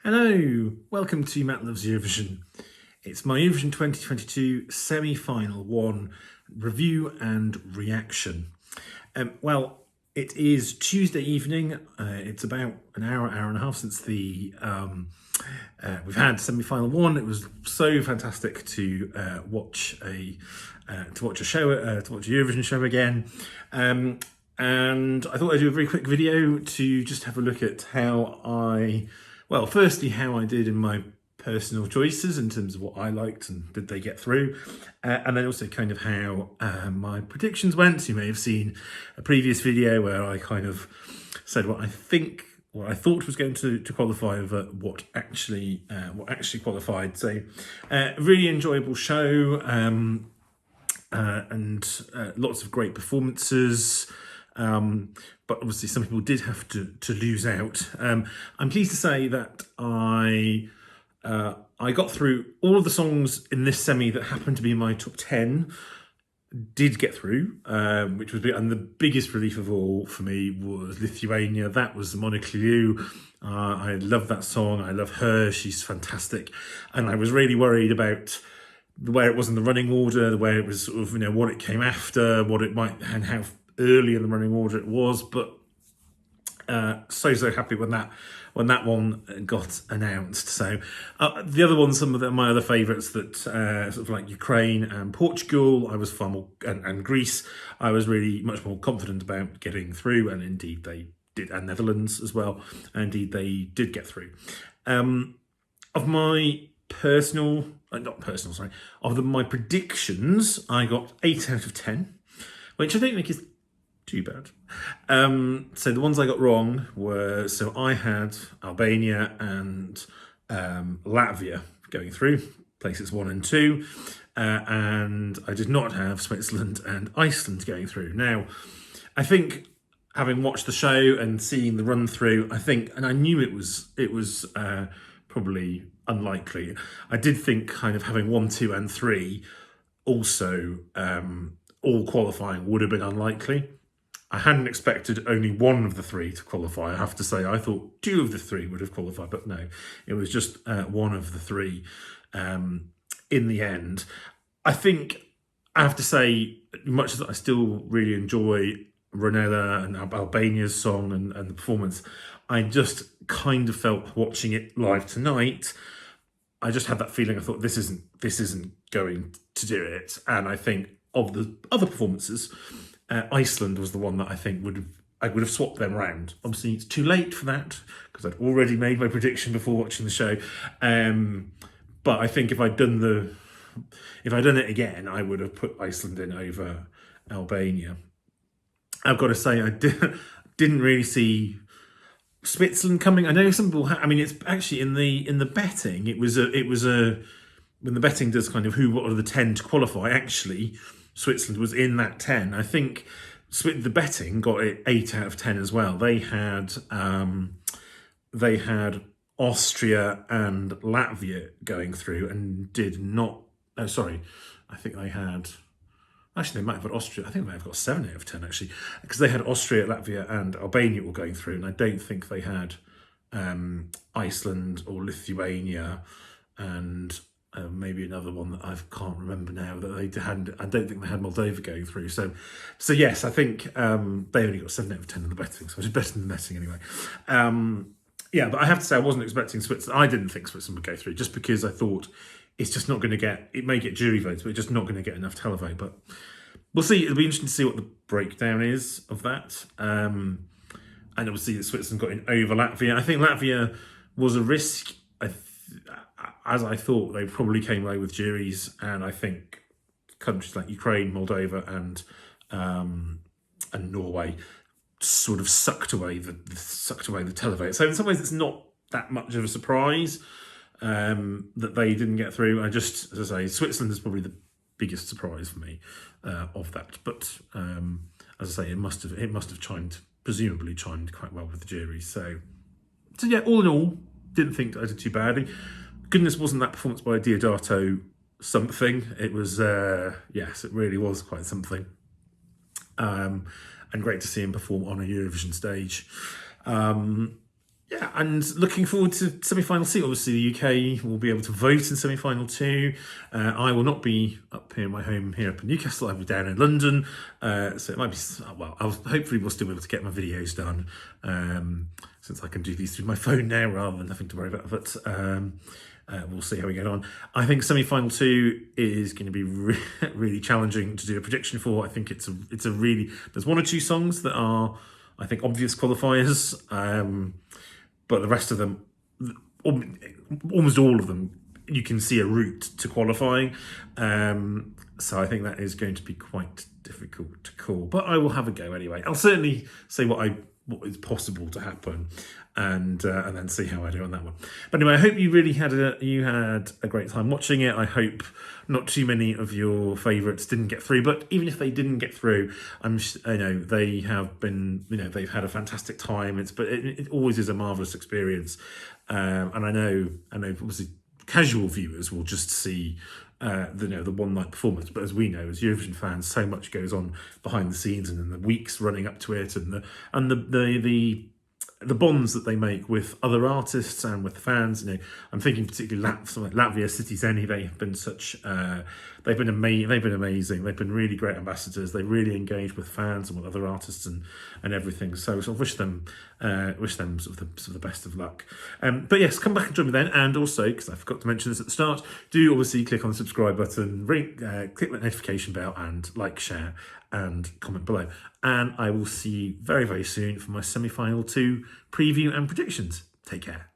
Hello, welcome to Matt Loves Eurovision. It's my Eurovision 2022 semi-final one review and reaction. It is Tuesday evening. It's about an hour and a half since we've had semi-final one. It was so fantastic to watch a Eurovision show again. And I thought I'd do a very quick video to just have a look at firstly, how I did in my personal choices in terms of what I liked and did they get through, and then also kind of how my predictions went. So you may have seen a previous video where I kind of said what I thought was going to qualify over what actually qualified. So really enjoyable show, and lots of great performances. But obviously some people did have to lose out. I'm pleased to say that I got through all of the songs in this semi that happened to be in my top 10, did get through, which was big, and the biggest relief of all for me was Lithuania. That was Monica Liu. I love that song. I love her. She's fantastic. And I was really worried about where it was in the running order, where it was sort of, what it came after, what it might, and how early in the running order it was, but so happy when that one got announced. So the other ones, some of my other favourites that sort of like Ukraine and Portugal, I was far more, and Greece, I was really much more confident about getting through, and indeed they did, and Netherlands as well, and indeed they did get through. Of my my predictions, I got 8 out of 10, which I don't think is too bad. So the ones I got wrong were, so I had Albania and Latvia going through, places 1 and 2, and I did not have Switzerland and Iceland going through. Now, I think having watched the show and seeing the run through, and I knew it was probably unlikely. I did think kind of having 1, 2 and 3 also all qualifying would have been unlikely. I hadn't expected only 1 of the 3 to qualify. I have to say, I thought 2 of the 3 would have qualified, but no, it was just 1 of the 3 in the end. I think I have to say, much as I still really enjoy Ronella and Albania's song and the performance, I just kind of felt watching it live tonight, I just had that feeling. I thought this isn't going to do it. And I think of the other performances, Iceland was the one that I think I would have swapped them around. Obviously, it's too late for that because I'd already made my prediction before watching the show. But I think if I'd done it again, I would have put Iceland in over Albania. I've got to say, I didn't really see Switzerland coming. I know some people. It's actually in the betting. It was when the betting does kind of what are the 10 to qualify. Actually, Switzerland was in that 10. I think the betting got it 8 out of 10 as well. They had Austria and Latvia going through and did not. Oh, sorry. I think they had. Actually, they might have got Austria. I think they might have got 7 out of 10 actually, because they had Austria, Latvia, and Albania all going through, and I don't think they had Iceland or Lithuania and maybe another one that I can't remember now that they had. I don't think they had Moldova going through. So yes, I think they only got 7 out of 10 in the betting, so it's better than the betting anyway. But I have to say I wasn't expecting Switzerland. I didn't think Switzerland would go through, just because I thought it's just not going to get. It may get jury votes, but it's just not going to get enough televote. But we'll see. It'll be interesting to see what the breakdown is of that. And obviously, Switzerland got in over Latvia. I think Latvia was a risk. As I thought, they probably came away with juries, and I think countries like Ukraine, Moldova, and Norway sort of sucked away the televote. So in some ways, it's not that much of a surprise that they didn't get through. As I say, Switzerland is probably the biggest surprise for me of that. But as I say, it must have presumably chimed quite well with the jury. So yeah, all in all, didn't think I did too badly. Goodness, wasn't that performance by Diodato something? It was, yes, it really was quite something. And great to see him perform on a Eurovision stage. Yeah, and looking forward to semi-final two. Obviously, the UK will be able to vote in semi-final two. I will not be up here in my home here up in Newcastle. I'll be down in London, so it might be well. Hopefully, we'll still be able to get my videos done since I can do these through my phone now rather than having to worry about. But we'll see how we get on. I think semi-final two is going to be really challenging to do a prediction for. I think it's a really there's one or two songs that are I think obvious qualifiers. But the rest of them, almost all of them, you can see a route to qualifying. So I think that is going to be quite difficult to call. But I will have a go anyway. I'll certainly say what is possible to happen, and then see how I do on that one. But anyway, I hope you really had a great time watching it. I hope not too many of your favourites didn't get through, but even if they didn't get through, they have been, they've had a fantastic time. It always is a marvellous experience, and I know obviously casual viewers will just see the one night performance, but as we know, as Eurovision fans, so much goes on behind the scenes and in the weeks running up to it, and the bonds that they make with other artists and with the fans. I'm thinking particularly Latvia, City Zeni. They have been they've been amazing. They've been really great ambassadors. They really engage with fans and with other artists and everything. So I wish them sort of the best of luck. But yes, come back and join me then. And also, because I forgot to mention this at the start, do obviously click on the subscribe button, click that notification bell, and like, share, and comment below. And I will see you very, very soon for my semi-final 2 preview and predictions. Take care.